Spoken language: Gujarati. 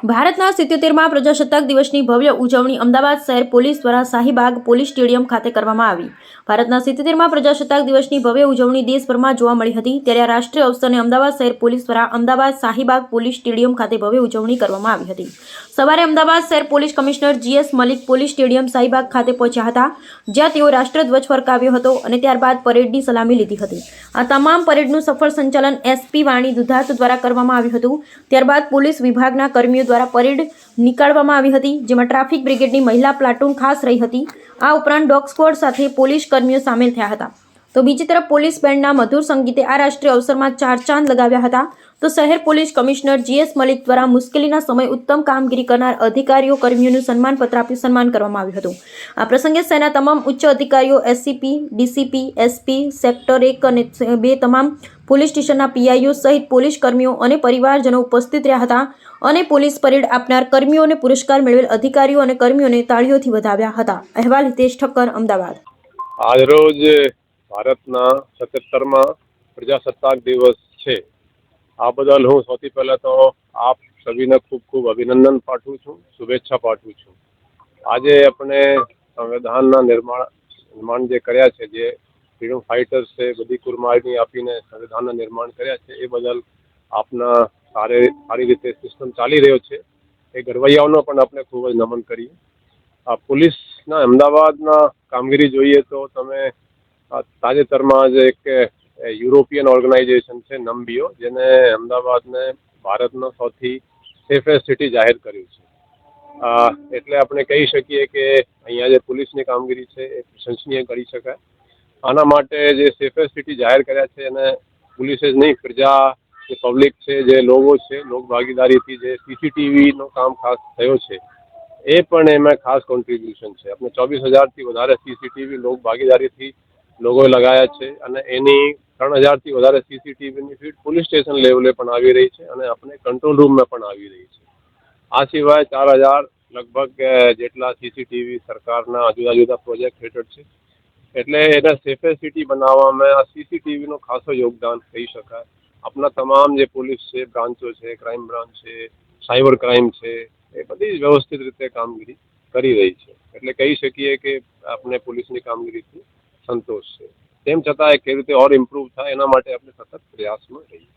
ભારતના 77મા પ્રજાસત્તાક દિવસની ભવ્ય ઉજવણી અમદાવાદ શહેર પોલીસ દ્વારા શાહીબાગ પોલીસ સ્ટેડિયમ ખાતે કરવામાં આવી। ભારતના 77મા પ્રજાસત્તાક દિવસની ભવ્ય ઉજવણી દેશભરમાં જોવા મળી હતી, ત્યારે આ રાષ્ટ્રીય અવસરને અમદાવાદ શહેર પોલીસ દ્વારા અમદાવાદ શાહીબાગ પોલીસ સ્ટેડિયમ ખાતે ભવ્ય ઉજવણી કરવામાં આવી હતી। સવારે અમદાવાદ શહેર police commissioner GS Malik police stadium Shahibagh ખાતે પહોંચ્યા હતા, જ્યાં તેઓ રાષ્ટ્રધ્વજ ફરકાવ્યો હતો અને ત્યારબાદ પરેડની સલામી લીધી હતી। આ તમામ પરેડનું સફળ સંચાલન SP વાણી દુધાત દ્વારા કરવામાં આવ્યું હતું। ત્યારબાદ પોલીસ વિભાગના કર્મીઓ દ્વારા પરેડ નીકાળવામાં આવી હતી, જેમાં ટ્રાફિક બ્રિગેડની મહિલા પ્લાટૂન ખાસ રહી હતી। આ ઉપરાંત ડોગ સ્ક્વોડ સાથે પોલીસ કર્મીઓ સામેલ થયા હતા। તો બીજી તરફ પોલીસ બેન્ડના મધુર સંગીતે આ રાષ્ટ્રીય અવસરમાં ચાર ચાંદ લગાવ્યા હતા। તો શહેર પોલીસ કમિશનર GS મલિક દ્વારા મુશ્કેલીના સમયે ઉત્તમ કામગીરી કરનાર અધિકારીઓ કર્મીઓનું સન્માનપત્ર આપી સન્માન કરવામાં આવ્યું હતું। આ પ્રસંગે શહેરના તમામ ઉચ્ચ અધિકારીઓ SCP, DCP, SP, સેક્ટર 1 અને 2 તમામ પોલીસ સ્ટેશનના PIO સહિત પોલીસ કર્મીઓ અને પરિવારજનો ઉપસ્થિત રહ્યા હતા અને પોલીસ પરેડ આપનાર કર્મીઓને પુરસ્કાર મેળવેલ અધિકારીઓ અને કર્મીઓને તાળીઓથી વધાવ્યા હતા। અહેવાલ હિતેશ ઠક્કર, અમદાવાદ। આજરોજ ભારતના 77મા પ્રજાસત્તાક દિવસ છે। આ બદલ હું સૌથી પહેલા તો આપ સભીને ખૂબ ખૂબ અભિનંદન પાઠવું છું, શુભેચ્છા પાઠવું છું। આજે આપણે સંવિધાનના નિર્માણ જે કર્યા છે, જે ફ્રીડમ ફાઇટર્સ છે, બધી કુરબાની આપીને સંવિધાનના નિર્માણ કર્યા છે, એ બદલ આપના સારી રીતે સિસ્ટમ ચાલી રહ્યો છે, એ ઘડવૈયાઓનો પણ આપણે ખૂબ જ નમન કરીએ। આ પોલીસના અમદાવાદના કામગીરી જોઈએ તો તમે તાજેતરમાં જ એક યુરોપિયન ઓર્ગેનાઇઝેશન છે NAMBIO, જેને અમદાવાદને ભારતનો સૌથી સેફેસ્ટ સિટી જાહેર કર્યું છે। એટલે આપણે કહી શકીએ કે અહીંયા જે પોલીસની કામગીરી છે એ પ્રશંસનીય કરી શકાય। આના માટે જે સેફેસ્ટ સિટી જાહેર કર્યા છે એને પોલીસે જ નહીં, પ્રજા જે પબ્લિક છે, જે લોકો છે, લોક ભાગીદારીથી જે CCTVનો કામ ખાસ થયો છે, એ પણ એમાં ખાસ કોન્ટ્રીબ્યુશન છે। આપણે 24,000થી વધારે CCTV લોક ભાગીદારીથી લોકોએ લગાવ્યા છે અને એની 3,000થી વધારે CCTVની ફીડ પોલીસ સ્ટેશન લેવલે પણ આવી રહી છે અને આપણે કંટ્રોલ રૂમમાં પણ આવી રહી છે। આ સિવાય 4,000 લગભગ જેટલા CCTV સરકારના જુદા જુદા પ્રોજેક્ટ હેઠળ છે। એટલે એને સેફેસ્ટ સિટી બનાવવામાં આ CCTVનો ખાસો યોગદાન કહી શકાય। આપણા તમામ જે પોલીસ છે, બ્રાન્ચો છે, ક્રાઇમ બ્રાન્ચ છે, સાયબર ક્રાઇમ છે, એ બધી વ્યવસ્થિત રીતે કામગીરી કરી રહી છે। એટલે કહી શકીએ કે આપણે પોલીસની કામગીરીથી સંતોષ છે। તેમ છતાં કેવી રીતે ઓર ઇમ્પ્રૂવ થાય એના માટે આપણે સતત પ્રયાસમાં રહીએ।